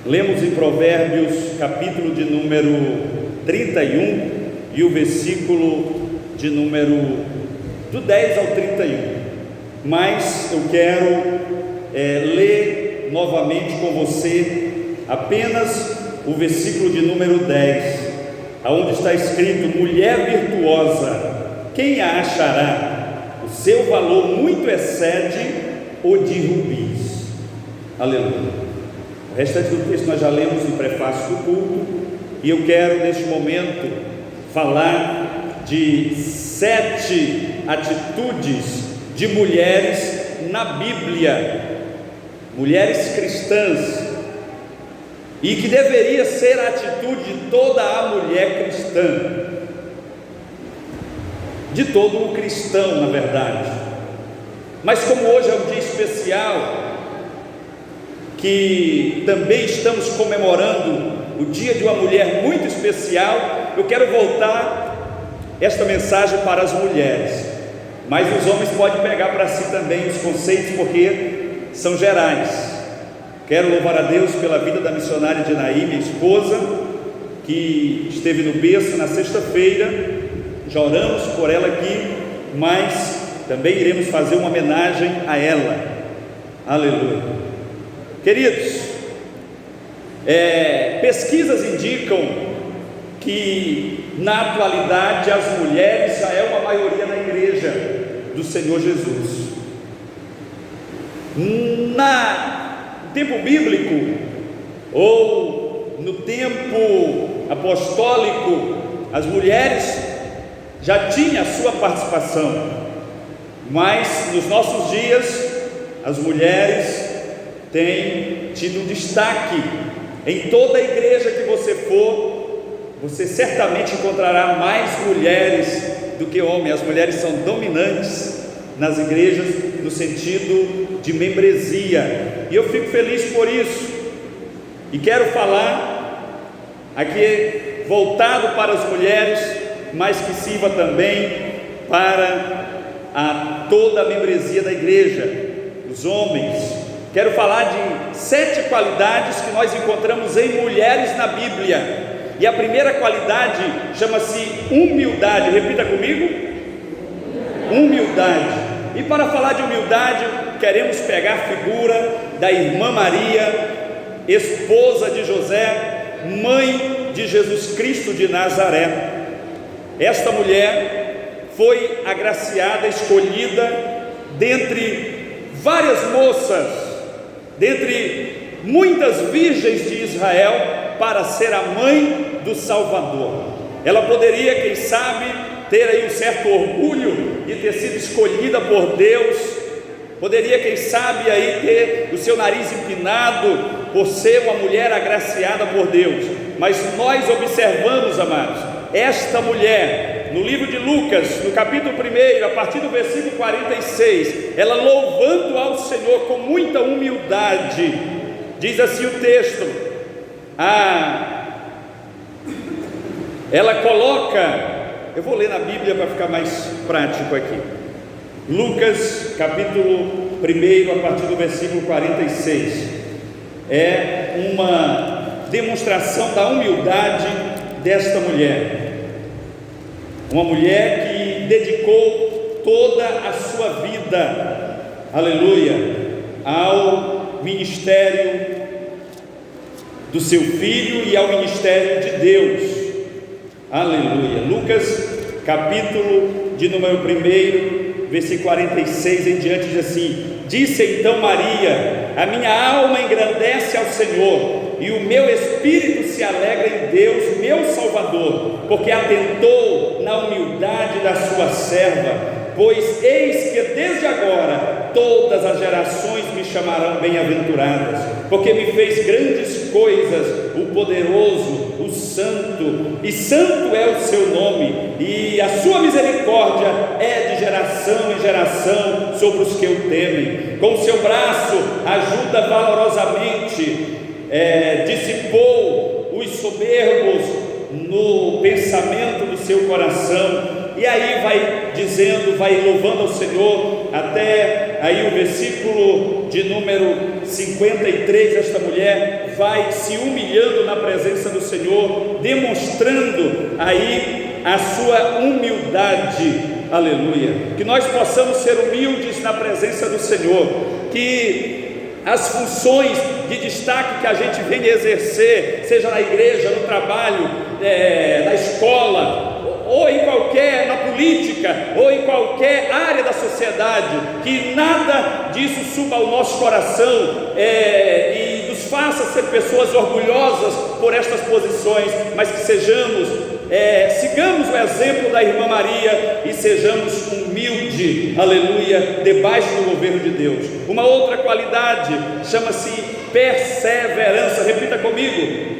Lemos em Provérbios, capítulo de número 31 e o versículo de número do 10 ao 31. Mas eu quero ler novamente com você apenas o versículo de número 10, onde está escrito: mulher virtuosa, quem a achará? O seu valor muito excede o de rubis. Aleluia. O restante do texto nós já lemos no prefácio do culto, e eu quero neste momento falar de 7 atitudes de mulheres na Bíblia, mulheres cristãs, e que deveria ser a atitude de toda a mulher cristã, de todo o cristão, na verdade. Mas como hoje é um dia especial, que também estamos comemorando o dia de uma mulher muito especial, eu quero voltar esta mensagem para as mulheres, mas os homens podem pegar para si também os conceitos, porque são gerais. Quero louvar a Deus pela vida da missionária Dinaí, minha esposa, que esteve no berço na sexta-feira. Já oramos por ela aqui, mas também iremos fazer uma homenagem a ela. Aleluia. Queridos, pesquisas indicam que na atualidade as mulheres já é uma maioria na igreja do Senhor Jesus. No tempo bíblico ou no tempo apostólico, as mulheres já tinham a sua participação, mas nos nossos dias as mulheres têm tido destaque. Em toda a igreja que você for, você certamente encontrará mais mulheres do que homens. As mulheres são dominantes nas igrejas no sentido de membresia, e eu fico feliz por isso, e quero falar aqui voltado para as mulheres, mas que sirva também para toda a membresia da igreja, os homens. Quero falar de 7 qualidades que nós encontramos em mulheres na Bíblia, e a primeira qualidade chama-se humildade. Repita comigo: humildade. E para falar de humildade, queremos pegar a figura da irmã Maria, esposa de José, mãe de Jesus Cristo de Nazaré. Esta mulher foi agraciada, escolhida dentre várias moças, dentre muitas virgens de Israel, para ser a mãe do Salvador. Ela poderia, quem sabe, ter aí um certo orgulho de ter sido escolhida por Deus, poderia, quem sabe, aí ter o seu nariz empinado por ser uma mulher agraciada por Deus. Mas nós observamos, amados, esta mulher no livro de Lucas, no capítulo 1, a partir do versículo 46, ela louvando ao Senhor com muita humildade. Diz assim o texto: ela coloca, eu vou ler na Bíblia para ficar mais prático aqui, Lucas capítulo 1, a partir do versículo 46, é uma demonstração da humildade desta mulher, uma mulher que dedicou toda a sua vida, aleluia, ao ministério do seu filho e ao ministério de Deus, aleluia. Lucas capítulo de número 1, versículo 46 em diante, diz assim: disse então Maria: a minha alma engrandece ao Senhor, e o meu espírito se alegra em Deus, meu Salvador, porque atentou na humildade da sua serva. Pois eis que desde agora todas as gerações me chamarão bem-aventuradas, porque me fez grandes coisas o poderoso, o santo, e santo é o seu nome, e a sua misericórdia é de geração em geração sobre os que o temem. Com o seu braço ajuda valorosamente, dissipou os soberbos no pensamento do seu coração. E aí vai dizendo, vai louvando ao Senhor até aí o versículo de número 53, esta mulher vai se humilhando na presença do Senhor, demonstrando aí a sua humildade. Aleluia. Que nós possamos ser humildes na presença do Senhor, que as funções de destaque que a gente vem exercer, seja na igreja, no trabalho, na escola, ou em qualquer, na política, ou em qualquer área da sociedade, que nada disso suba ao nosso coração e nos faça ser pessoas orgulhosas por estas posições, mas que sigamos o exemplo da irmã Maria e sejamos humildes, aleluia, debaixo do governo de Deus. Uma outra qualidade chama-se perseverança. Repita comigo: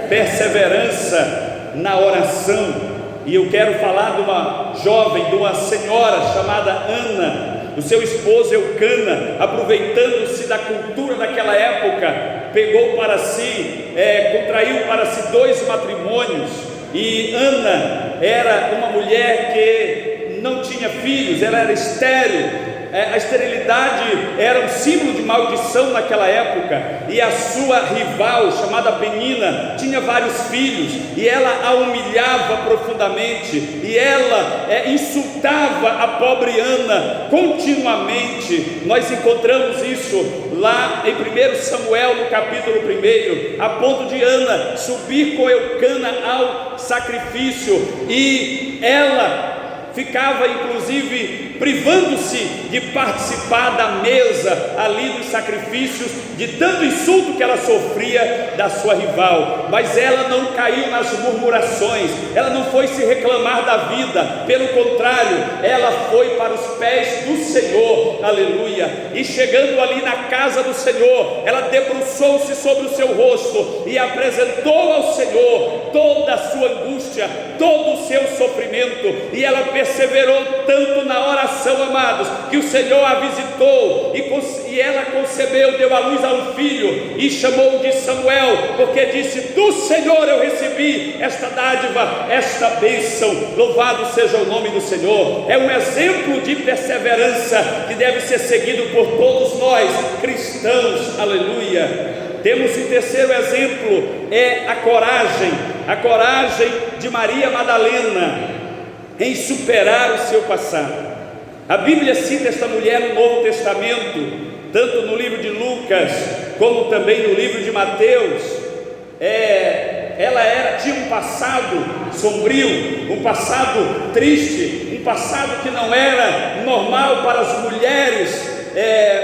perseverança na oração. E eu quero falar de uma jovem, de uma senhora chamada Ana. O seu esposo Eucana, aproveitando-se da cultura daquela época, pegou para si, contraiu para si 2 matrimônios. E Ana era uma mulher que não tinha filhos, ela era estéril. A esterilidade era um símbolo de maldição naquela época, e a sua rival, chamada Penina, tinha vários filhos, e ela a humilhava profundamente, e ela insultava a pobre Ana continuamente. Nós encontramos isso lá em 1 Samuel, no capítulo 1, a ponto de Ana subir com Eucana ao sacrifício, e ela ficava inclusive privando-se de participar da mesa ali dos sacrifícios, de tanto insulto que ela sofria da sua rival. Mas ela não caiu nas murmurações, ela não foi se reclamar da vida, pelo contrário, ela foi para os pés do Senhor, aleluia, e chegando ali na casa do Senhor, ela debruçou-se sobre o seu rosto e apresentou ao Senhor toda a sua angústia, todo o seu sofrimento, e ela perseverou tanto na oração, amados, que o Senhor a visitou, e ela concebeu, deu à luz a um filho, e chamou de Samuel, porque disse: do Senhor eu recebi esta dádiva, esta bênção, louvado seja o nome do Senhor. É um exemplo de perseverança que deve ser seguido por todos nós, cristãos, aleluia. Temos o terceiro exemplo, é a coragem de Maria Madalena em superar o seu passado. A Bíblia cita esta mulher no Novo Testamento, tanto no livro de Lucas, como também no livro de Mateus. Ela tinha um passado sombrio, um passado triste, um passado que não era normal para as mulheres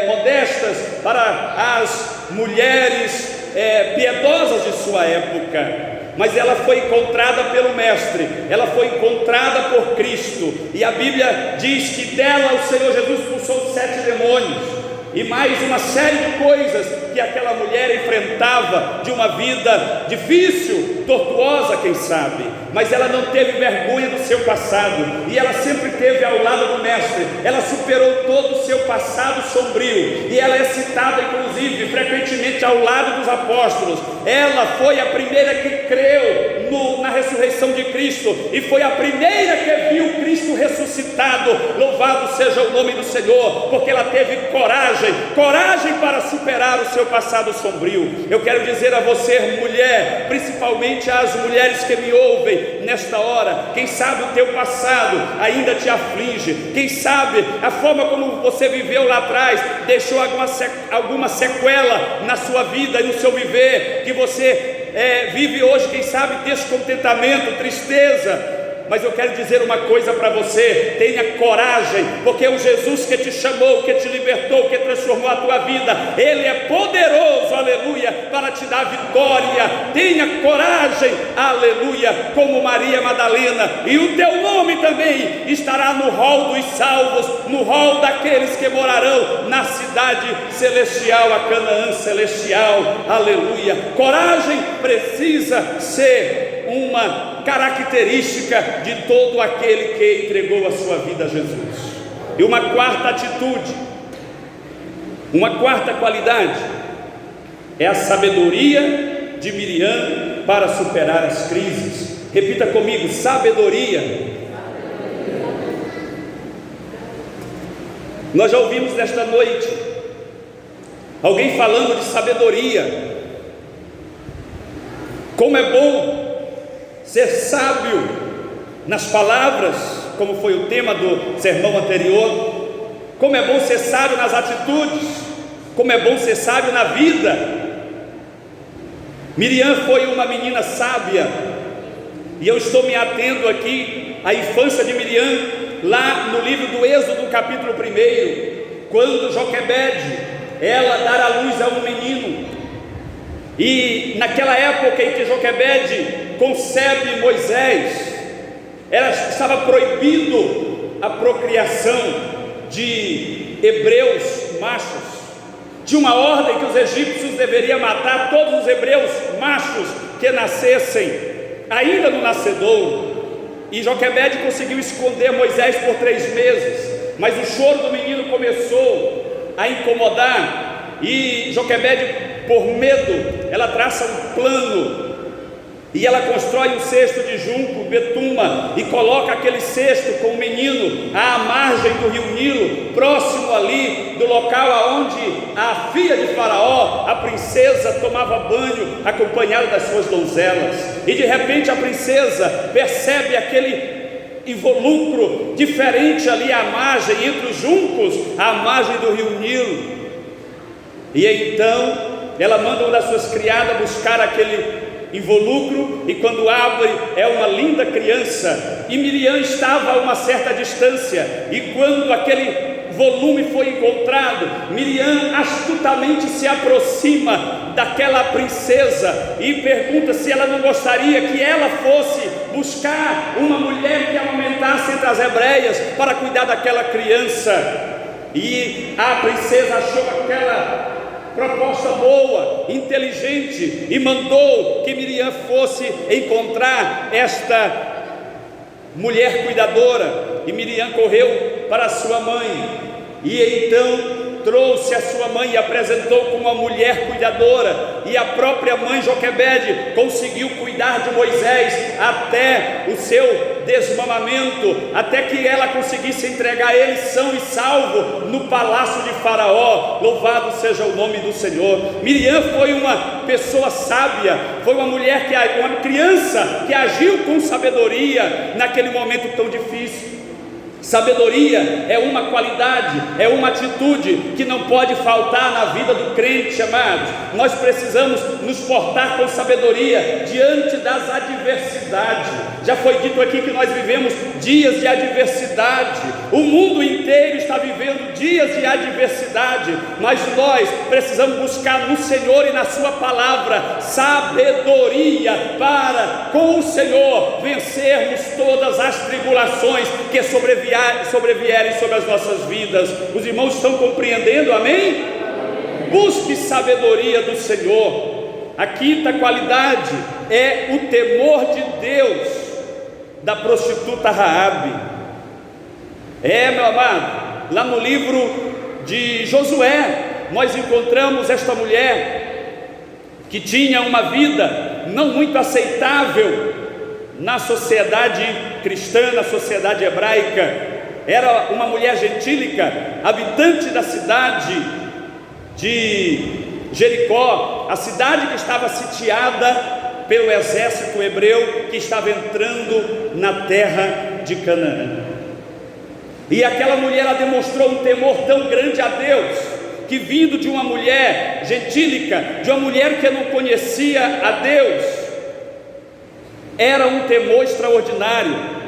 modestas, para as mulheres piedosas de sua época. Mas ela foi encontrada pelo Mestre, ela foi encontrada por Cristo, e a Bíblia diz que dela o Senhor Jesus expulsou 7 demônios, e mais uma série de coisas que aquela mulher enfrentava, de uma vida difícil, tortuosa, quem sabe, mas ela não teve vergonha do seu passado, e ela sempre esteve ao lado do Mestre. Ela superou todo o seu passado sombrio, e ela é citada inclusive frequentemente ao lado dos apóstolos. Ela foi a primeira que creu na ressurreição de Cristo, e foi a primeira que viu Cristo ressuscitado. Louvado seja o nome do Senhor, porque ela teve coragem para superar o seu passado sombrio. Eu quero dizer a você, mulher, principalmente às mulheres que me ouvem nesta hora, quem sabe o teu passado ainda te aflige, quem sabe a forma como você viveu lá atrás deixou alguma sequela na sua vida e no seu viver, que você vive hoje, quem sabe, descontentamento, tristeza. Mas eu quero dizer uma coisa para você: tenha coragem, porque o Jesus que te chamou, que te libertou, que transformou a tua vida, Ele é poderoso, aleluia, para te dar vitória. Tenha coragem, aleluia, como Maria Madalena, e o teu nome também estará no rol dos salvos, no rol daqueles que morarão na cidade celestial, a Canaã celestial, aleluia. Coragem precisa ser uma característica de todo aquele que entregou a sua vida a Jesus. E uma quarta atitude, uma quarta qualidade, é a sabedoria de Miriam para superar as crises. Repita comigo: sabedoria. Nós já ouvimos nesta noite alguém falando de sabedoria. Como é bom ser sábio nas palavras, como foi o tema do sermão anterior. Como é bom ser sábio nas atitudes. Como é bom ser sábio na vida. Miriam foi uma menina sábia, e eu estou me atendo aqui à infância de Miriam, lá no livro do Êxodo, capítulo 1, quando Joquebede, ela dará à luz a um menino. E naquela época em que Joquebede concebe Moisés, estava proibido a procriação de hebreus machos. Tinha uma ordem que os egípcios deveriam matar todos os hebreus machos que nascessem ainda no nascedouro. E Joquebede conseguiu esconder Moisés por 3 meses, mas o choro do menino começou a incomodar, e Joquebede, por medo, ela traça um plano, e ela constrói um cesto de junco, betuma, e coloca aquele cesto com o menino à margem do rio Nilo, próximo ali do local onde a filha de Faraó, a princesa, tomava banho acompanhada das suas donzelas. E de repente a princesa percebe aquele involucro diferente ali à margem, entre os juncos, à margem do rio Nilo. E então ela manda uma das suas criadas buscar aquele involucro, e quando abre, é uma linda criança. E Miriam estava a uma certa distância, e quando aquele volume foi encontrado, Miriam astutamente se aproxima daquela princesa e pergunta se ela não gostaria que ela fosse buscar uma mulher que amamentasse entre as hebreias para cuidar daquela criança. E a princesa achou aquela proposta boa, inteligente, e mandou que Miriam fosse encontrar esta mulher cuidadora. E Miriam correu para sua mãe, e então trouxe a sua mãe e apresentou como uma mulher cuidadora. E a própria mãe Joquebede conseguiu cuidar de Moisés até o seu desmamamento, até que ela conseguisse entregar ele são e salvo no palácio de Faraó. Louvado seja o nome do Senhor. Miriam foi uma pessoa sábia, foi uma mulher, uma criança que agiu com sabedoria naquele momento tão difícil. Sabedoria é uma qualidade, é uma atitude que não pode faltar na vida do crente, amados. Nós precisamos nos portar com sabedoria diante das adversidades. Já foi dito aqui que nós vivemos dias de adversidade. O mundo inteiro está vivendo dias de adversidade, mas nós precisamos buscar no Senhor e na sua palavra sabedoria para, com o Senhor, vencermos todas as tribulações que sobrevierem sobre as nossas vidas. Os irmãos estão compreendendo? Amém? Busque sabedoria do Senhor. A quinta qualidade é o temor de Deus da prostituta Raabe. Meu amado, lá no livro de Josué nós encontramos esta mulher que tinha uma vida não muito aceitável na sociedade cristã, na sociedade hebraica. Era uma mulher gentílica, habitante da cidade de Jericó, a cidade que estava sitiada pelo exército hebreu que estava entrando na terra de Canaã. E aquela mulher, ela demonstrou um temor tão grande a Deus, que vindo de uma mulher gentílica, de uma mulher que não conhecia a Deus, era um temor extraordinário.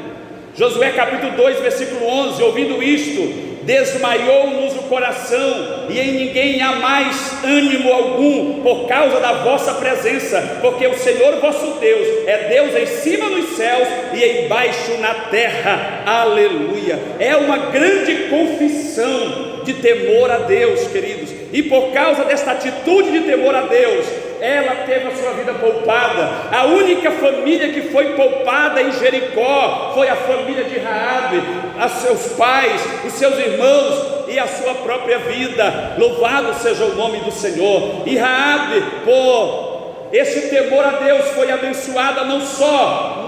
Josué capítulo 2, versículo 11, ouvindo isto, desmaiou-nos o coração, e em ninguém há mais ânimo algum, por causa da vossa presença, porque o Senhor vosso Deus é Deus em cima nos céus e embaixo na terra. Aleluia! É uma grande confissão de temor a Deus, queridos, e por causa desta atitude de temor a Deus, ela teve a sua vida poupada. A única família que foi poupada em Jericó foi a família de Raabe, os seus pais, os seus irmãos e a sua própria vida. Louvado seja o nome do Senhor. E Raabe, por esse temor a Deus foi abençoada não só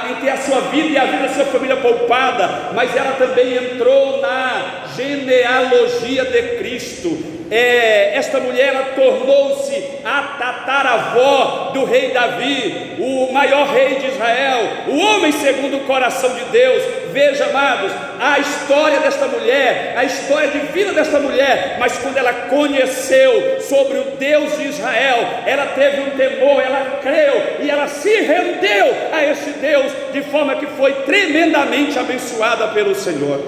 em ter a sua vida e a vida da sua família poupada, mas ela também entrou na genealogia de Cristo. Esta mulher, ela tornou-se a tataravó do rei Davi, o maior rei de Israel, o homem segundo o coração de Deus. Veja, amados, a história desta mulher, a história de vida desta mulher, mas quando ela conheceu sobre o Deus de Israel, ela teve um temor, ela creu e ela se rendeu a esse Deus, de forma que foi tremendamente abençoada pelo Senhor.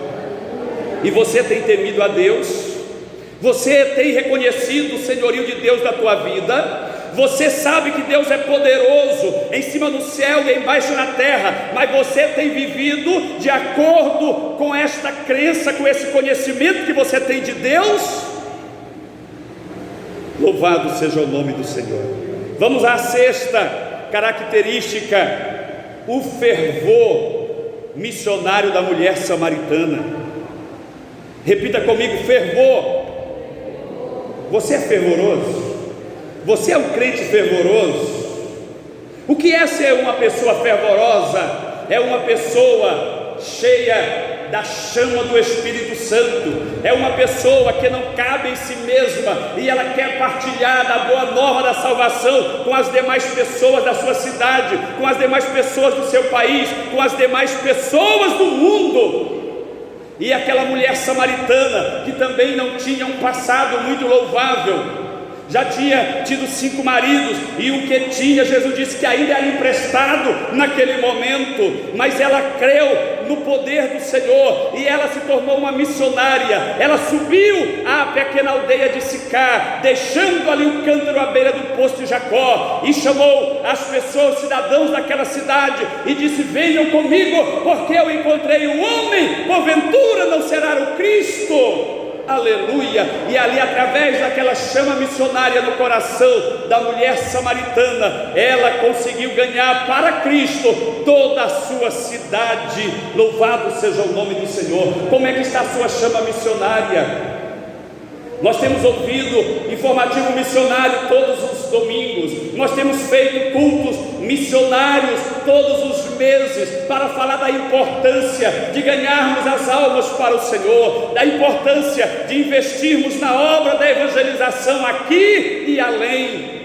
E você tem temido a Deus? Você tem reconhecido o senhorio de Deus na tua vida? Você sabe que Deus é poderoso em cima do céu e embaixo na terra, mas você tem vivido de acordo com esta crença, com esse conhecimento que você tem de Deus? Louvado seja o nome do Senhor. Vamos à sexta característica: o fervor missionário da mulher samaritana. Repita comigo: fervor. Você é fervoroso? Você é um crente fervoroso? O que é ser uma pessoa fervorosa? É uma pessoa cheia da chama do Espírito Santo, é uma pessoa que não cabe em si mesma e ela quer partilhar da boa nova da salvação com as demais pessoas da sua cidade, com as demais pessoas do seu país, com as demais pessoas do mundo. E aquela mulher samaritana, que também não tinha um passado muito louvável, já tinha tido 5 maridos, e o que tinha, Jesus disse que ainda era emprestado naquele momento, mas ela creu no poder do Senhor, e ela se tornou uma missionária. Ela subiu à pequena aldeia de Sicar, deixando ali o cântaro à beira do poço de Jacó, e chamou as pessoas, cidadãos daquela cidade, e disse: venham comigo, porque eu encontrei um homem, porventura não será o Cristo? Aleluia. E ali, através daquela chama missionária no coração da mulher samaritana, ela conseguiu ganhar para Cristo toda a sua cidade. Louvado seja o nome do Senhor. Como é que está a sua chama missionária? Nós temos ouvido informativo missionário todos os domingos, nós temos feito cultos missionários todos os meses, para falar da importância de ganharmos as almas para o Senhor, da importância de investirmos na obra da evangelização aqui e além.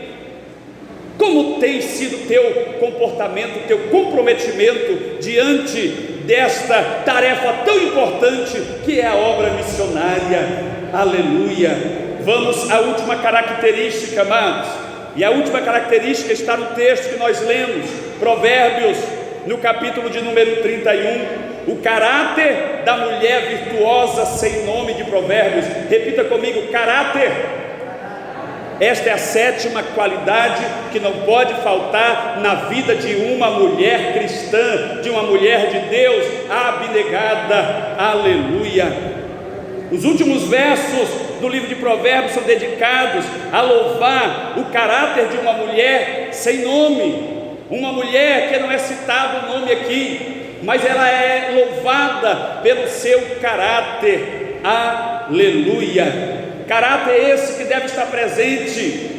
Como tem sido teu comportamento, teu comprometimento diante desta tarefa tão importante que é a obra missionária? Aleluia. Vamos à última característica, amados, e a última característica está no texto que nós lemos, Provérbios, no capítulo de número 31, o caráter da mulher virtuosa sem nome de Provérbios. Repita comigo: caráter. Esta é a sétima qualidade que não pode faltar na vida de uma mulher cristã, de uma mulher de Deus abnegada. Aleluia. Os últimos versos do livro de Provérbios são dedicados a louvar o caráter de uma mulher sem nome, uma mulher que não é citado o nome aqui, mas ela é louvada pelo seu caráter. Aleluia. Caráter esse que deve estar presente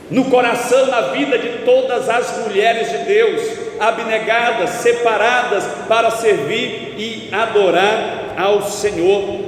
no coração, na vida de todas as mulheres de Deus, abnegadas, separadas para servir e adorar ao Senhor.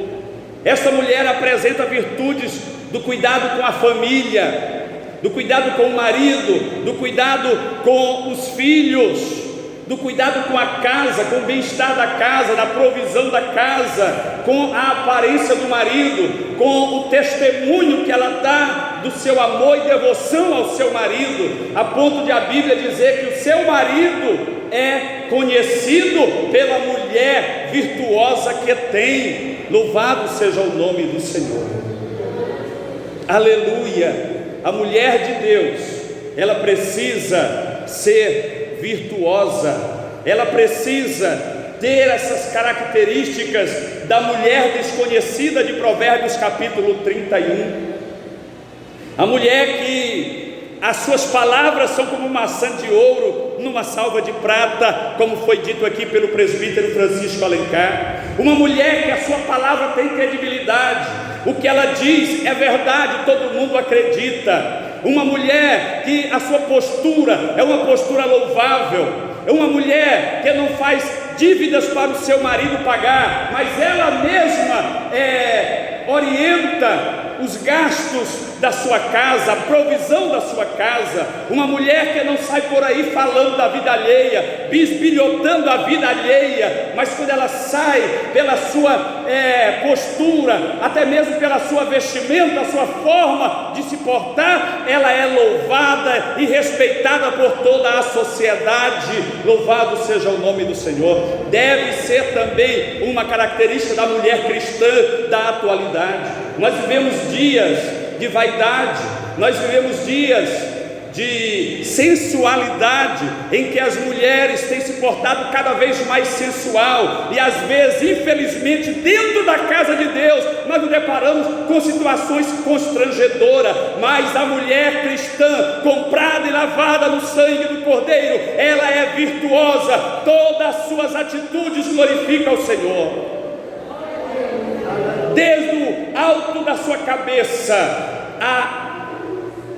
Esta mulher apresenta virtudes do cuidado com a família, do cuidado com o marido, do cuidado com os filhos, do cuidado com a casa, com o bem-estar da casa, da provisão da casa, com a aparência do marido, com o testemunho que ela dá do seu amor e devoção ao seu marido, a ponto de a Bíblia dizer que o seu marido é conhecido pela mulher virtuosa que tem. Louvado seja o nome do Senhor. Aleluia. A mulher de Deus, ela precisa ser virtuosa, ela precisa ter essas características da mulher desconhecida de Provérbios capítulo 31. A mulher que as suas palavras são como maçã de ouro numa salva de prata, como foi dito aqui pelo presbítero Francisco Alencar. Uma mulher que a sua palavra tem credibilidade, o que ela diz é verdade, todo mundo acredita. uma mulher que a sua postura é uma postura louvável, é uma mulher que não faz dívidas para o seu marido pagar, mas ela mesma orienta os gastos da sua casa, a provisão da sua casa, uma mulher que não sai por aí falando da vida alheia, bisbilhotando a vida alheia, mas quando ela sai pela sua postura, até mesmo pela sua vestimenta, a sua forma de se portar, ela é louvada e respeitada por toda a sociedade. Louvado seja o nome do Senhor. Deve ser também uma característica da mulher cristã da atualidade. Nós vivemos dias de vaidade, nós vivemos dias de sensualidade, em que as mulheres têm se portado cada vez mais sensual, e às vezes, infelizmente, dentro da casa de Deus, nós nos deparamos com situações constrangedoras, mas a mulher cristã, comprada e lavada no sangue do Cordeiro, ela é virtuosa, todas as suas atitudes glorificam ao Senhor. Desde o alto da sua cabeça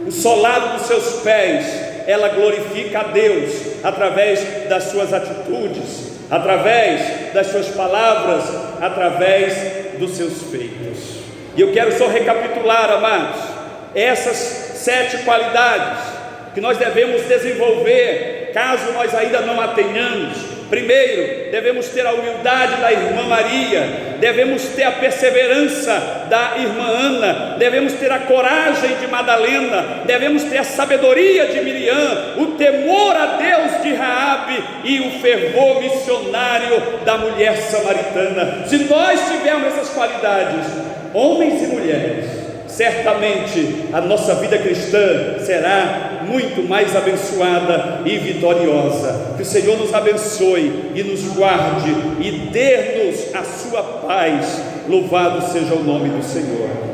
o solado dos seus pés, ela glorifica a Deus através das suas atitudes, através das suas palavras, através dos seus feitos. E eu quero só recapitular, amados, essas 7 qualidades que nós devemos desenvolver, caso nós ainda não a tenhamos. Primeiro, devemos ter a humildade da irmã Maria, devemos ter a perseverança da irmã Ana, devemos ter a coragem de Madalena, devemos ter a sabedoria de Miriam, o temor a Deus de Raabe e o fervor missionário da mulher samaritana. Se nós tivermos essas qualidades, homens e mulheres, certamente a nossa vida cristã será muito mais abençoada e vitoriosa. Que o Senhor nos abençoe e nos guarde e dê-nos a sua paz. Louvado seja o nome do Senhor.